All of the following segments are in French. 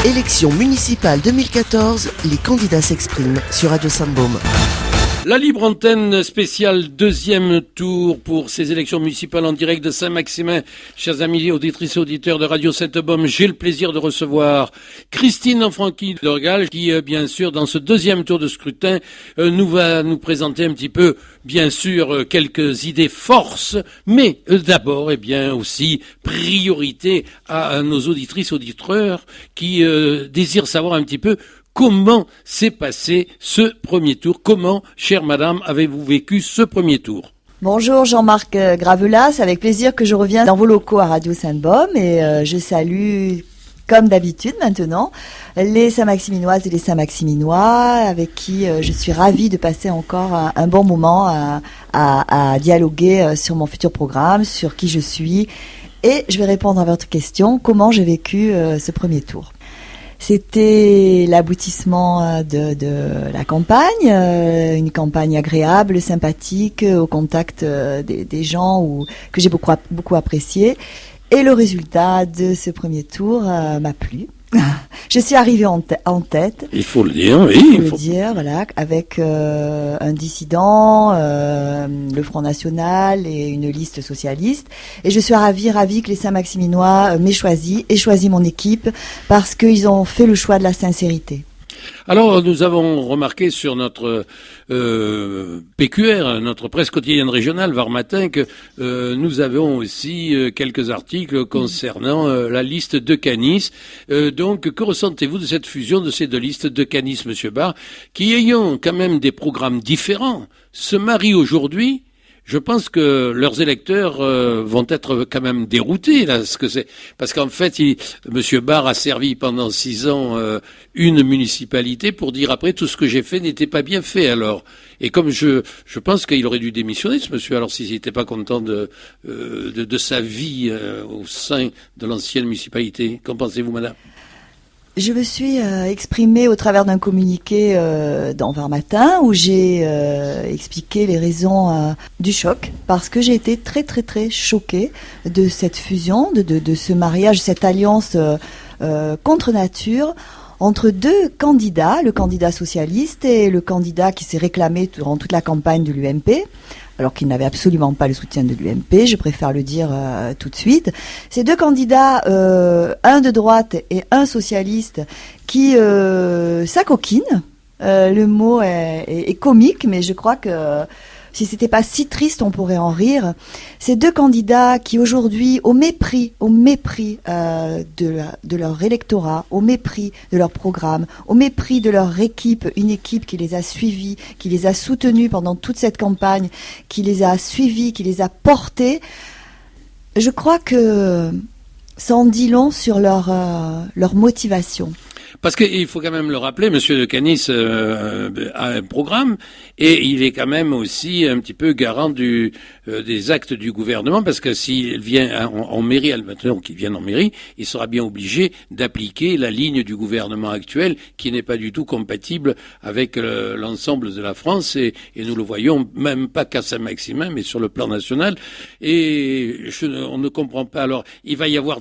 Élections municipales 2014, les candidats s'expriment sur Radio Saint-Baume. La libre antenne spéciale deuxième tour pour ces élections municipales en direct de Saint-Maximin. Chers amis auditrices et auditeurs de Radio Saint-Baume, j'ai le plaisir de recevoir Christine Lanfranchi d'Orgal qui, bien sûr, dans ce deuxième tour de scrutin, va nous présenter un petit peu, bien sûr, quelques idées forces, mais d'abord, aussi, priorité à nos auditrices et auditeurs qui désirent savoir un petit peu comment s'est passé ce premier tour? Comment, chère madame, avez-vous vécu ce premier tour? Bonjour Jean-Marc Gravelas, avec plaisir que je reviens dans vos locaux à Radio Saint-Baume et je salue, comme d'habitude maintenant, les Saint-Maximinoises et les Saint-Maximinois avec qui je suis ravie de passer encore un bon moment à dialoguer sur mon futur programme, sur qui je suis, et je vais répondre à votre question, comment j'ai vécu ce premier tour. C'était l'aboutissement de la campagne, une campagne agréable, sympathique, au contact des gens que j'ai beaucoup apprécié. Et le résultat de ce premier tour m'a plu. Je suis arrivée en tête. Il faut le dire, oui. Il faut le dire, voilà, avec un dissident, le Front National et une liste socialiste. Et je suis ravie que les Saint-Maximinois m'aient choisi et choisi mon équipe parce qu'ils ont fait le choix de la sincérité. Alors, nous avons remarqué sur notre PQR, notre presse quotidienne régionale, Var Matin, que nous avons aussi quelques articles concernant la liste de Canis. Donc, que ressentez-vous de cette fusion de ces deux listes de Canis, Monsieur Barre, qui ayant quand même des programmes différents, se marient aujourd'hui? Je pense que leurs électeurs vont être quand même déroutés là, parce qu'en fait, Monsieur Barre a servi pendant 6 ans une municipalité pour dire après tout ce que j'ai fait n'était pas bien fait alors. Et comme je pense qu'il aurait dû démissionner ce monsieur alors s'il n'était pas content de sa vie au sein de l'ancienne municipalité. Qu'en pensez-vous, madame? Je me suis exprimée au travers d'un communiqué dans Var Matin où j'ai expliqué les raisons du choc parce que j'ai été très très très choquée de cette fusion, de ce mariage, cette alliance contre nature entre deux candidats, le candidat socialiste et le candidat qui s'est réclamé durant toute la campagne de l'UMP. Alors qu'il n'avait absolument pas le soutien de l'UMP, je préfère le dire tout de suite. Ces deux candidats, un de droite et un socialiste, qui s'acoquinent. Le mot est comique, mais je crois que si c'était pas si triste, on pourrait en rire. Ces deux candidats qui aujourd'hui, au mépris de leur électorat, au mépris de leur programme, au mépris de leur équipe, une équipe qui les a suivis, qui les a soutenus pendant toute cette campagne, qui les a suivis, qui les a portés, je crois que ça en dit long sur leur motivation. Parce qu'il faut quand même le rappeler, Monsieur de Canis a un programme et il est quand même aussi un petit peu garant des actes du gouvernement parce que s'il vient en mairie, maintenant qu'il vienne en mairie, il sera bien obligé d'appliquer la ligne du gouvernement actuel qui n'est pas du tout compatible avec l'ensemble de la France et nous le voyons même pas qu'à Saint-Maximin mais sur le plan national et on ne comprend pas. Alors il va y avoir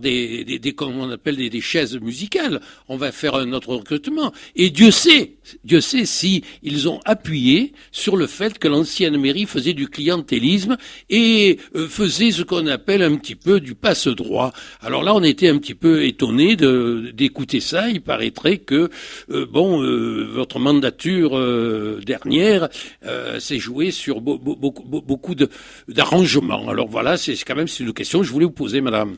comment on appelle des chaises musicales. On va faire notre recrutement. Et Dieu sait si ils ont appuyé sur le fait que l'ancienne mairie faisait du clientélisme et faisait ce qu'on appelle un petit peu du passe-droit. Alors là, on était un petit peu étonnés d'écouter ça. Il paraîtrait que, votre mandature dernière s'est jouée sur beaucoup d'arrangements. Alors voilà, c'est quand même une question que je voulais vous poser, madame.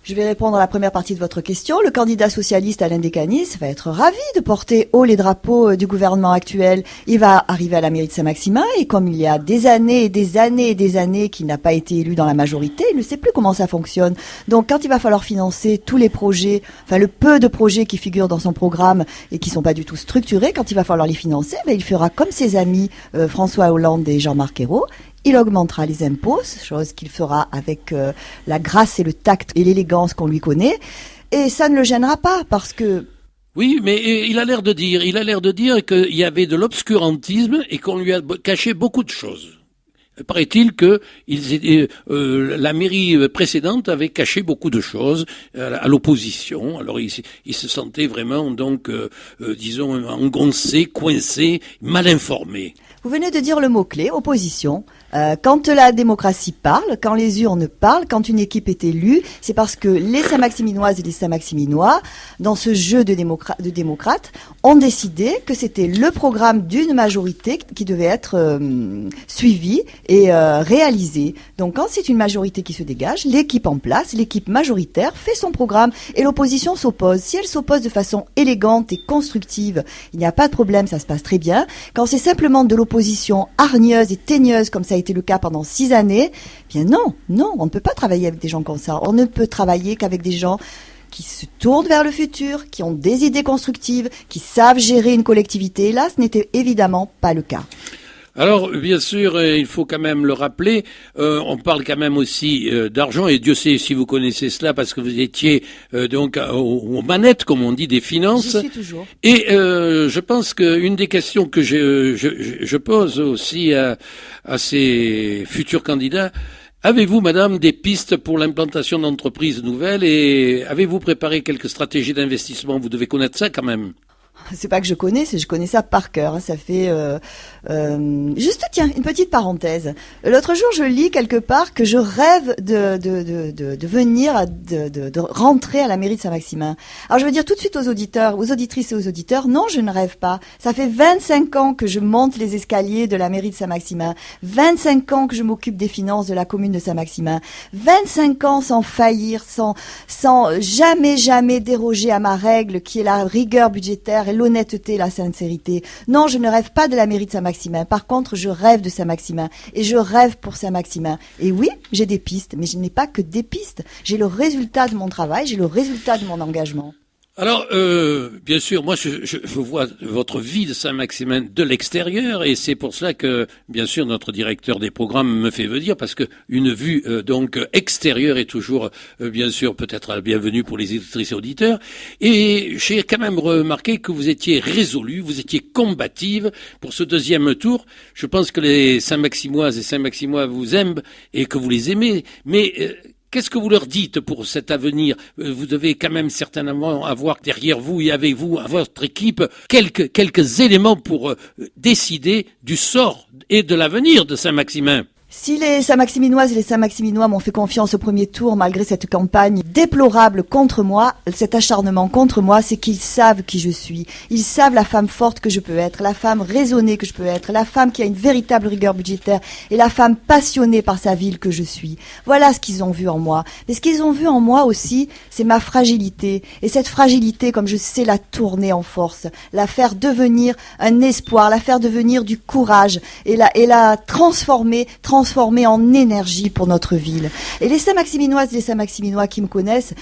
Je vais répondre à la première partie de votre question. Le candidat socialiste Alain Descanis va être ravi de porter haut les drapeaux du gouvernement actuel. Il va arriver à la mairie de Saint-Maximin et comme il y a des années et des années et des années qu'il n'a pas été élu dans la majorité, il ne sait plus comment ça fonctionne. Donc quand il va falloir financer tous les projets, enfin le peu de projets qui figurent dans son programme et qui sont pas du tout structurés, quand il va falloir les financer, il fera comme ses amis François Hollande et Jean-Marc Ayrault. Il augmentera les impôts, chose qu'il fera avec la grâce et le tact et l'élégance qu'on lui connaît. Et ça ne le gênera pas parce que... Oui, mais il a l'air de dire qu'il y avait de l'obscurantisme et qu'on lui a caché beaucoup de choses. paraît-il que la mairie précédente avait caché beaucoup de choses à l'opposition. Alors ils se sentaient vraiment donc, disons, engoncés, coincés, mal informés. Vous venez de dire le mot-clé, opposition. Quand la démocratie parle, quand les urnes parlent, quand une équipe est élue, c'est parce que les Saint-Maximinoises et les Saint-Maximinois, dans ce jeu de démocrates, ont décidé que c'était le programme d'une majorité qui devait être suivi et réalisé. Donc quand c'est une majorité qui se dégage, l'équipe en place, l'équipe majoritaire fait son programme et l'opposition s'oppose. Si elle s'oppose de façon élégante et constructive, il n'y a pas de problème, ça se passe très bien. Quand c'est simplement de l'opposition hargneuse et teigneuse, comme ça a été le cas pendant 6 années, bien non, on ne peut pas travailler avec des gens comme ça. On ne peut travailler qu'avec des gens qui se tournent vers le futur, qui ont des idées constructives, qui savent gérer une collectivité. Et là, ce n'était évidemment pas le cas. Alors, bien sûr, il faut quand même le rappeler, on parle quand même aussi d'argent, et Dieu sait si vous connaissez cela, parce que vous étiez donc aux manettes, comme on dit, des finances. J'y suis toujours. Et je pense qu'une des questions que je pose aussi à ces futurs candidats, avez-vous, madame, des pistes pour l'implantation d'entreprises nouvelles, et avez-vous préparé quelques stratégies d'investissement? Vous devez connaître ça quand même. C'est pas que je connais, c'est que je connais ça par cœur. Ça fait juste, tiens, une petite parenthèse. L'autre jour, je lis quelque part que je rêve de venir, de rentrer à la mairie de Saint-Maximin. Alors je veux dire tout de suite aux auditeurs, aux auditrices et aux auditeurs, non, je ne rêve pas. Ça fait 25 ans que je monte les escaliers de la mairie de Saint-Maximin. 25 ans que je m'occupe des finances de la commune de Saint-Maximin. 25 ans sans faillir, sans jamais déroger à ma règle qui est la rigueur budgétaire et l'honnêteté, la sincérité. Non, je ne rêve pas de la mairie de Saint-Maximin. Par contre, je rêve de Saint-Maximin et je rêve pour Saint-Maximin. Et oui, j'ai des pistes, mais je n'ai pas que des pistes. J'ai le résultat de mon travail, j'ai le résultat de mon engagement. Alors, bien sûr, moi, je vois votre vie de Saint-Maximin de l'extérieur, et c'est pour cela que, bien sûr, notre directeur des programmes me fait venir, parce que une vue donc extérieure est toujours, bien sûr, peut-être la bienvenue pour les auditrices et auditeurs. Et j'ai quand même remarqué que vous étiez résolue, vous étiez combative pour ce deuxième tour. Je pense que les Saint-Maximoises et Saint-Maximois vous aiment et que vous les aimez, mais qu'est-ce que vous leur dites pour cet avenir? Vous devez quand même certainement avoir derrière vous et avec vous, à votre équipe, quelques éléments pour décider du sort et de l'avenir de Saint-Maximin. Si les Saint-Maximinoises et les Saint-Maximinois m'ont fait confiance au premier tour, malgré cette campagne déplorable contre moi, cet acharnement contre moi, c'est qu'ils savent qui je suis. Ils savent la femme forte que je peux être, la femme raisonnée que je peux être, la femme qui a une véritable rigueur budgétaire et la femme passionnée par sa ville que je suis. Voilà ce qu'ils ont vu en moi. Mais ce qu'ils ont vu en moi aussi, c'est ma fragilité. Et cette fragilité, comme je sais la tourner en force, la faire devenir un espoir, la faire devenir du courage et la transformer en énergie pour notre ville. Et les Saint-Maximinoises et les Saint-Maximinois qui me connaissent,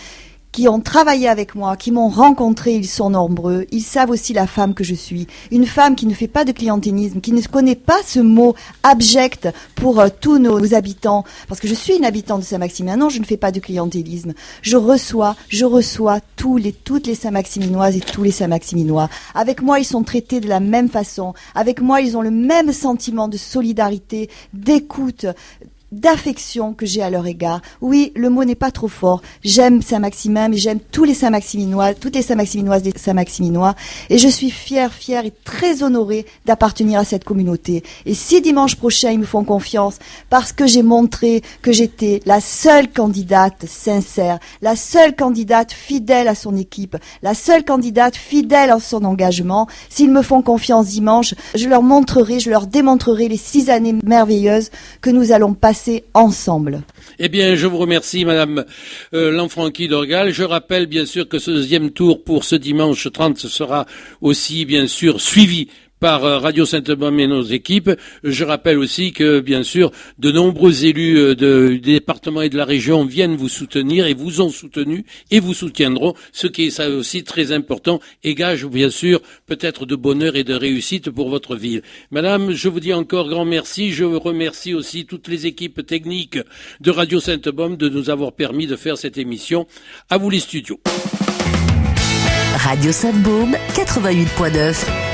qui ont travaillé avec moi, qui m'ont rencontré, ils sont nombreux. Ils savent aussi la femme que je suis. Une femme qui ne fait pas de clientélisme, qui ne connaît pas ce mot abject pour tous nos habitants. Parce que je suis une habitante de Saint-Maximin. Non, je ne fais pas de clientélisme. Je reçois toutes les Saint-Maximinoises et tous les Saint-Maximinois. Avec moi, ils sont traités de la même façon. Avec moi, ils ont le même sentiment de solidarité, d'écoute, d'affection que j'ai à leur égard. Oui, le mot n'est pas trop fort. J'aime Saint-Maximin, mais j'aime tous les Saint-Maximinois, toutes les Saint-Maximinoises des Saint-Maximinois. Et je suis fière et très honorée d'appartenir à cette communauté. Et si dimanche prochain, ils me font confiance, parce que j'ai montré que j'étais la seule candidate sincère, la seule candidate fidèle à son équipe, la seule candidate fidèle à son engagement, s'ils me font confiance dimanche, je leur démontrerai les 6 années merveilleuses que nous allons passer ensemble. Eh bien, je vous remercie, Madame Lanfranchi d'Orgal. Je rappelle bien sûr que ce deuxième tour pour ce dimanche 30 sera aussi bien sûr suivi par Radio Saint-Baume et nos équipes. Je rappelle aussi que, bien sûr, de nombreux élus du département et de la région viennent vous soutenir et vous ont soutenu et vous soutiendront, ce qui est ça aussi très important et gage, bien sûr, peut-être de bonheur et de réussite pour votre ville. Madame, je vous dis encore grand merci. Je remercie aussi toutes les équipes techniques de Radio Saint-Baume de nous avoir permis de faire cette émission. À vous les studios. Radio Saint-Baume 88.9